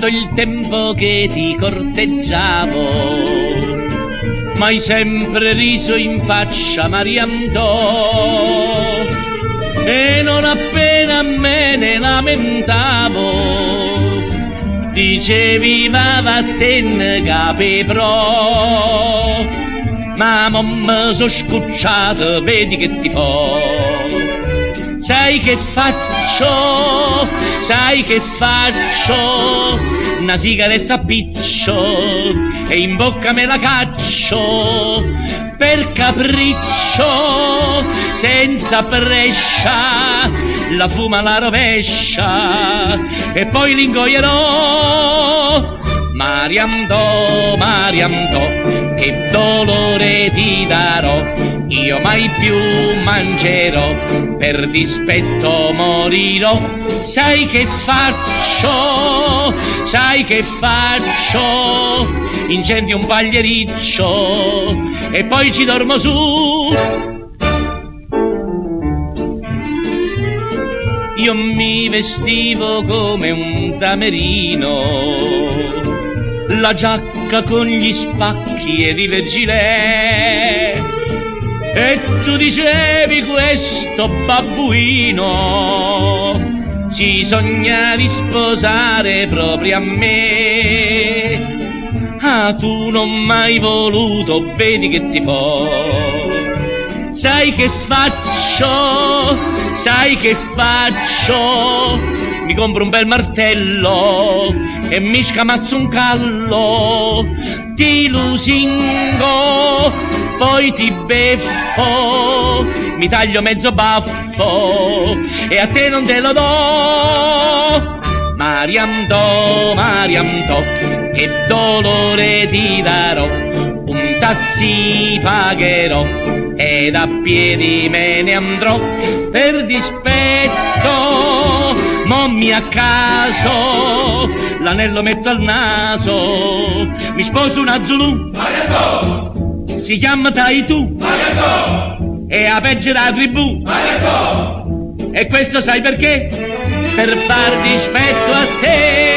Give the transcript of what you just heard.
tutto il tempo che ti corteggiavo, m'hai sempre riso in faccia, Mariandò, e non appena me ne lamentavo, dicevi va vattene cape pro, ma mo me so scucciato, vedi che ti fo. Sai che faccio, sai che faccio, una sigaretta a piccio e in bocca me la caccio, per capriccio, senza prescia, la fuma la rovescia e poi l'ingoierò. Mariandò, Mariandò, che dolore ti darò, io mai più mangerò, per dispetto morirò. Sai che faccio, sai che faccio, incendi un pagliericcio e poi ci dormo su. Io mi vestivo come un damerino, la giacca con gli spacchi ed il gilet, e tu dicevi questo babbuino ci sogna di sposare proprio a me. Ah, tu non m'hai voluto, vedi che ti fo. Sai che faccio, sai che faccio, mi compro un bel martello e mi scamazzo un callo, ti lusingo, poi ti beffo, mi taglio mezzo baffo e a te non te lo do. Mariandò, Mariandò, che dolore ti darò, un tassi pagherò ed a piedi me ne andrò, per dispetto mommi a caso, l'anello metto al naso, mi sposo una Zulu, Mariandò, si chiama Taitu, Mariandò, e a peggio la tribù, Mariandò, e questo sai perché? Per far dispetto a te.